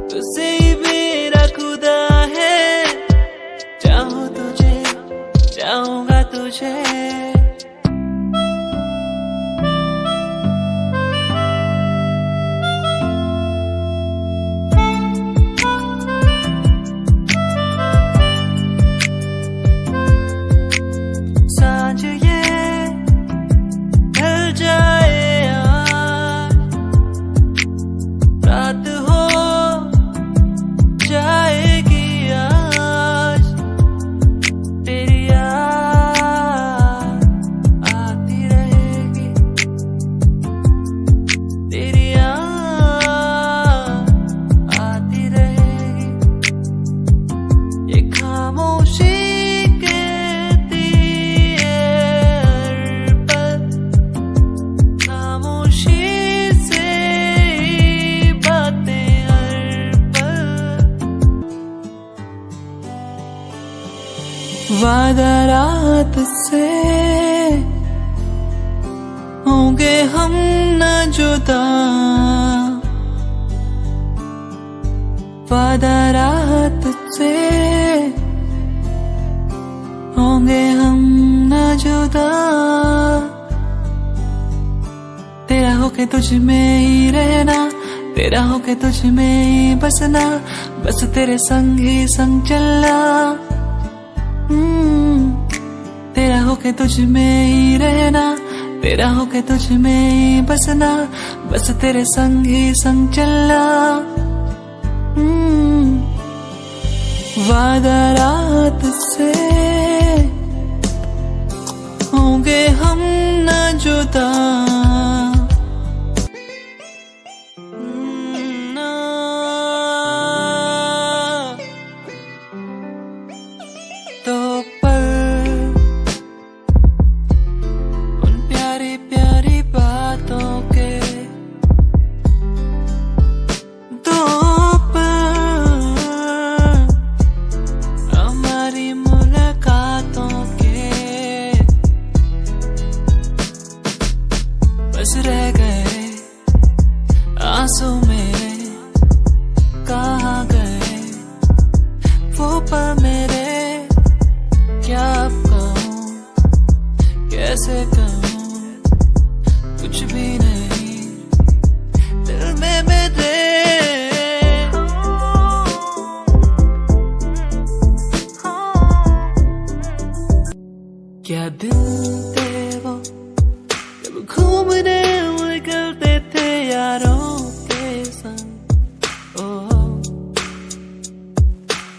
तुझसे ही मेरा खुदा है। चाहूं तुझे, चाहूंगा तुझे। सांझ ये ढल जाए आज, रात हो जाएगी आज, तेरी याद आती रहेगी, तेरी याद आती रहेगी। ये खामोशी कहती है हर पल, खामोशी से ही बातें हर पल। वादा रात से होंगे हम न जुदा, वादा रात से होंगे हम न जुदा। तेरा होके तुझ में ही रहना, तेरा होके तुझ में ही बसना, बस तेरे संग ही संग चलना। तेरा होके तुझ में ही रहना, तेरा होके तुझ में ही बसना, बस तेरे संग ही संग चलना। वादा रात से होंगे हम न जुदा। तो पल उन प्यारी प्यारी बातों के, दो पल हमारी मुलाकातों के, बस रह गए आंसू मेरे, कहाँ गए वो पल मेरे। क्या अब कहूँ, कैसे कहूँ, कुछ भी नहीं दिल में मेरे।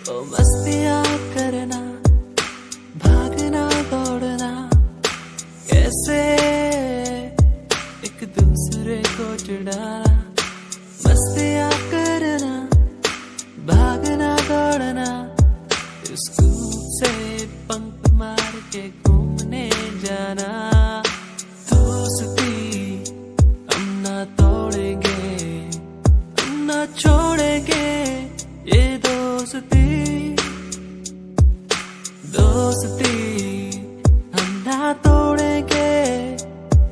ओ मस्तियाँ करना, भागना दौड़ना, कैसे एक दूसरे को जुड़ाना। मस्तियाँ करना, भागना दौड़ना, स्कूल से बंक मार के घूमने जाना। दोस्ती हम ना तोड़ेंगे, हम ना छोड़ेंगे ये दोस्ती। दोस्ती हम ना तोड़ेंगे,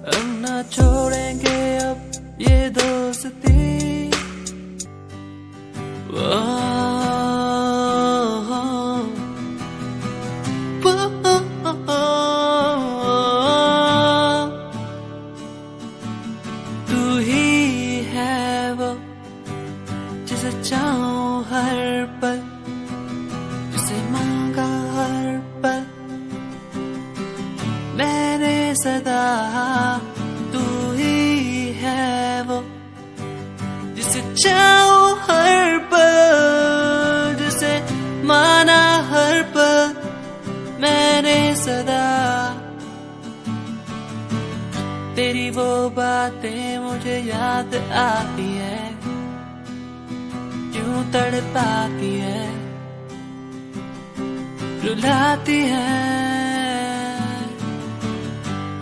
हम ना छोड़ेंगे अब ये दोस्ती। तू ही है वो जिसे चाहूं हर पल, जिसे मांगा हर पल मैंने सदा। तू ही है वो जिसे चाहूं हर पल, जिसे माना हर पल मैंने सदा। तेरी वो बातें मुझे याद आती है, क्यों तड़पाती है, रुलाती है।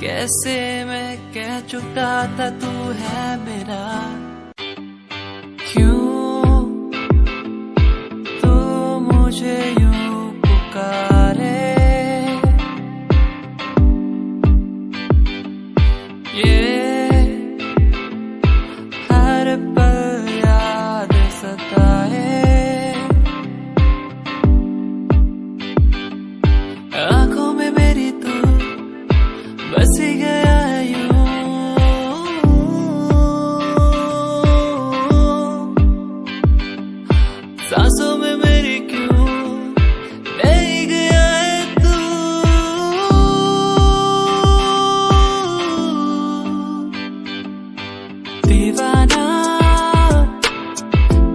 कैसे मैं कह चुका था तू है मेरा, क्यों तू मुझे यूं पुकारे। ये हर पल याद सताए, आंखों में मेरी तू बस ही गया है यूं। सांसों में मेरी क्यों रह गया है तू। दीवाना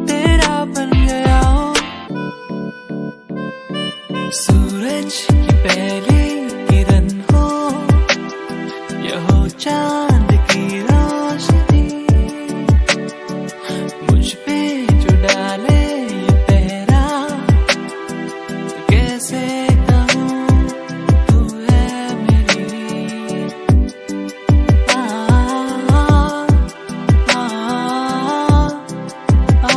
तेरा बन गया हूँ, सूरज की पहली किरण हो या हो चांद की रोशनी। मुझ पे जो डाले ये पहरा, कैसे कहूँ तू है मेरी। आ, आ, आ,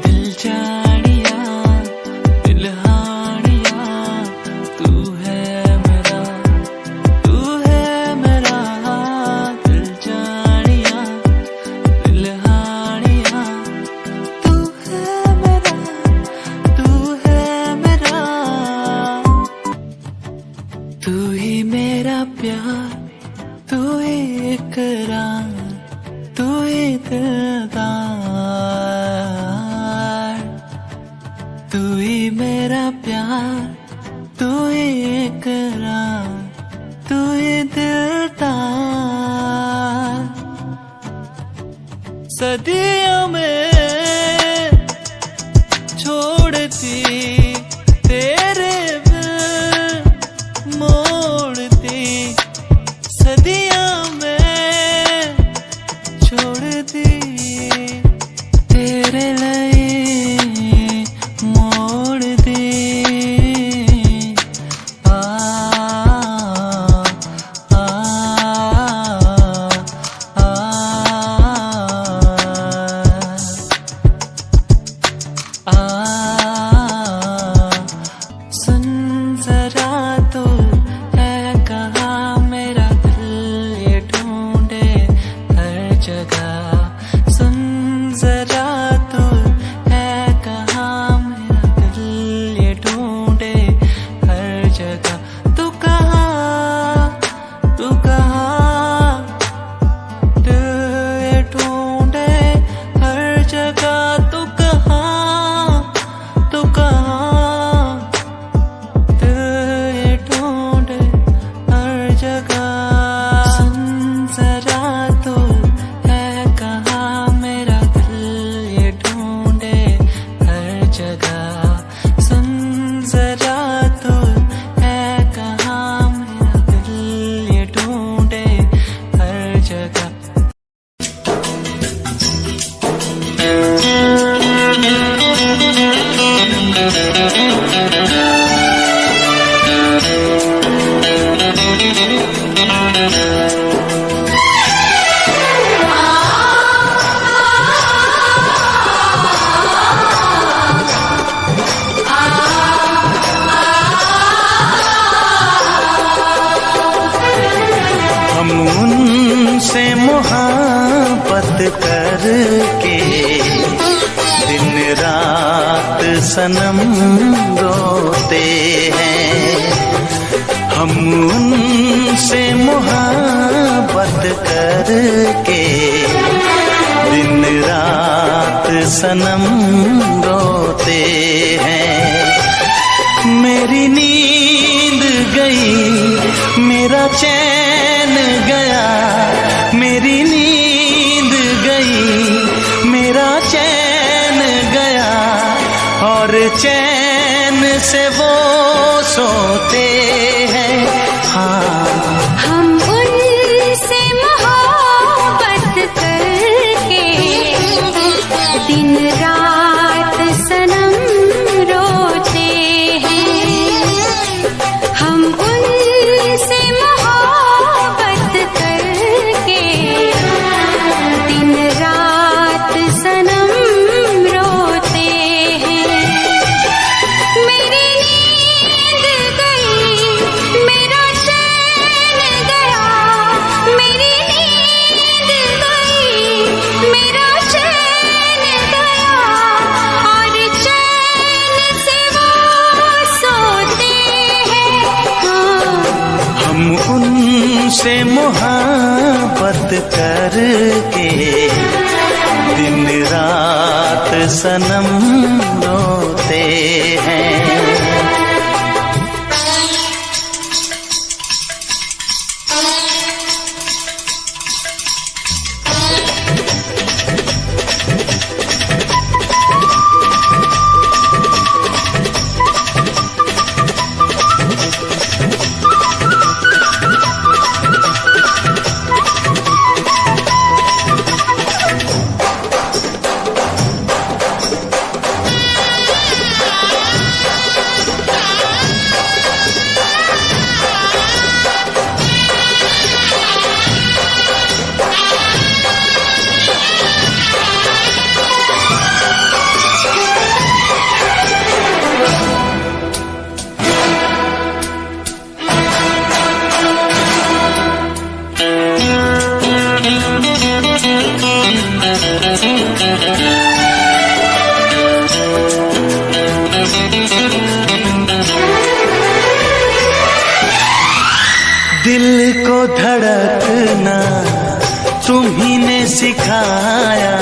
दिल जानिया, दिल हानिया, तू है मेरा, तू है मेरा। दिल जानिया, दिल हानिया, तू है मेरा, तू है मेरा। तू ही मेरा प्यार, तू ही इकरार, तू ही दिलदार। तू ही मेरा प्यार, तू ही इकरार, तू ही दिलदार। सदियों में छोड़ती तेरे बिन मोड़ती, सदियों में छोड़ती तेरे लिए मोड़ दी। आ, आ, आ, सुन जरा तो है कहाँ मेरा दिल ये ढूंढे हर जगह। सुन जरा तो है कहाँ मेरा दिल ये ढूंढे हर जगह। तू कहाँ, तू कहाँ, दिल ये ढूंढे हर जगह। तू कहाँ, तू कहाँ, दिल ये ढूंढे हर जगह। सुन जरा तो है कहाँ मेरा दिल ये ढूंढे हम उनसे मोहब्बत करके दिन रात सनम रोते हैं। हम उनसे मोहब्बत करके दिन रात सनम रोते हैं। मेरी नींद गई, मेरा चैन गया, मेरी नींद गई, मेरा चैन गया, और चैन से वो सोते हैं। हाँ, हम उनसे मोहब्बत करके दिन रात सनम रोते हैं। हम उनसे मोहब्बत करके दिन रात सनम रोते हैं। मेरी नींद गई, मेरा चैन गया, मेरी नींद गई, मेरा चैन गया, और चैन से वो सोते हैं। हाँ, हम उनसे मोहब्बत करके दिन रात सनम रोते हैं। दिल को धड़कना तुम्ही ने सिखाया,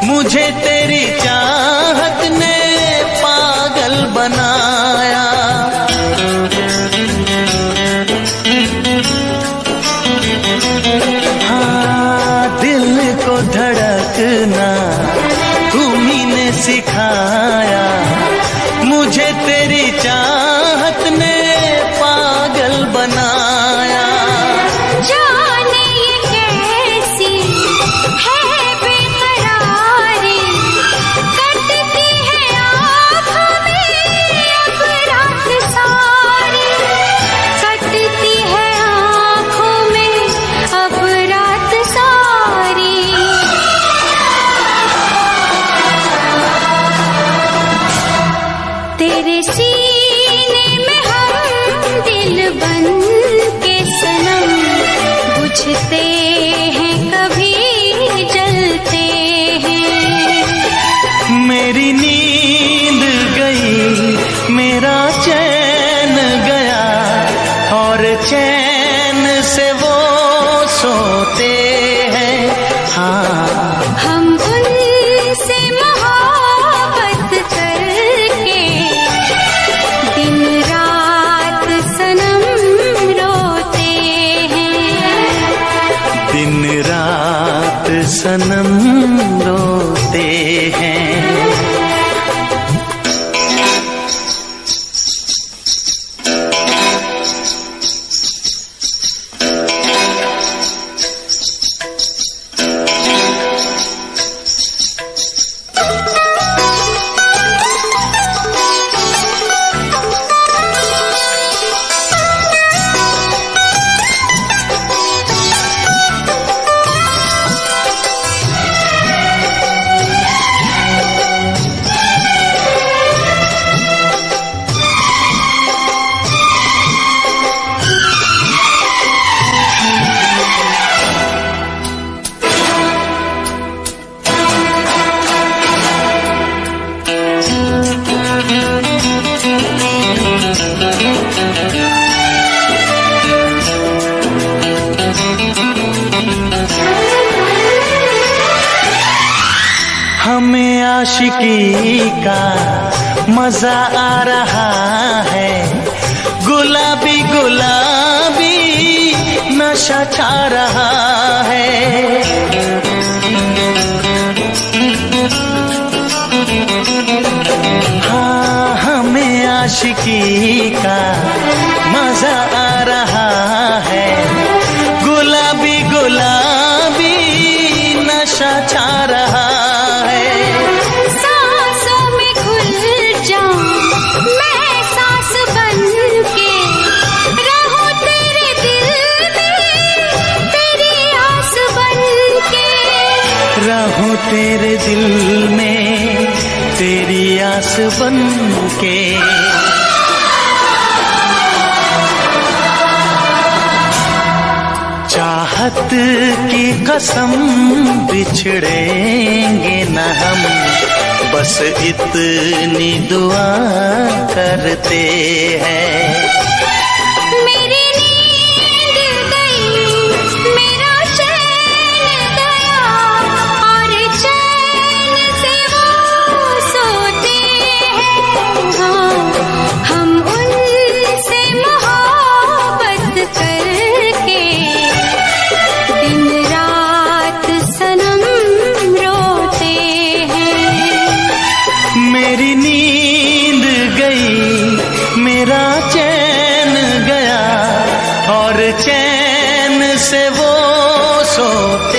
मुझे तेरी चाहत ने पागल बनाया। हाँ, दिल को धड़कना तुम्ही ने सिखाया, मुझे तेरी चाहत ने पागल बनाया। जाने ये कैसी है बेकरारी, कटती है आँखों में अब रात सारी, कटती है आँखों में अब रात सारी। तेरे सीने में हम दिल बन के सनम, बुझते हैं कभी जलते हैं। मेरी नींद गई, मेरा चैन गया, और चैन से वो सोते हैं। हाँ, हम उनसे मोहब्बत करके हमें आशिकी का मजा आ रहा है, गुलाबी गुलाबी नशा छा रहा है। हाँ, हमें आशिकी का मजा आ रहा है, गुलाबी गुलाबी नशा छा रहा है। सांसों में घुल जाऊं मैं सांस बन के, रहूं तेरे दिल में तेरी आस बन के, रहूं तेरे दिल में तेरी आस बन के। चाहत की कसम बिछड़ेंगे न हम, बस इतनी दुआ करते हैं। मेरी नींद गई, मेरा चैन गया, और चैन से वो सोते हैं। हाँ, हम उनसे मोहब्बत करके दिन रात सनम रोते हैं। मेरी नींद गई, मेरा चैन गया, और चैन से वो सोते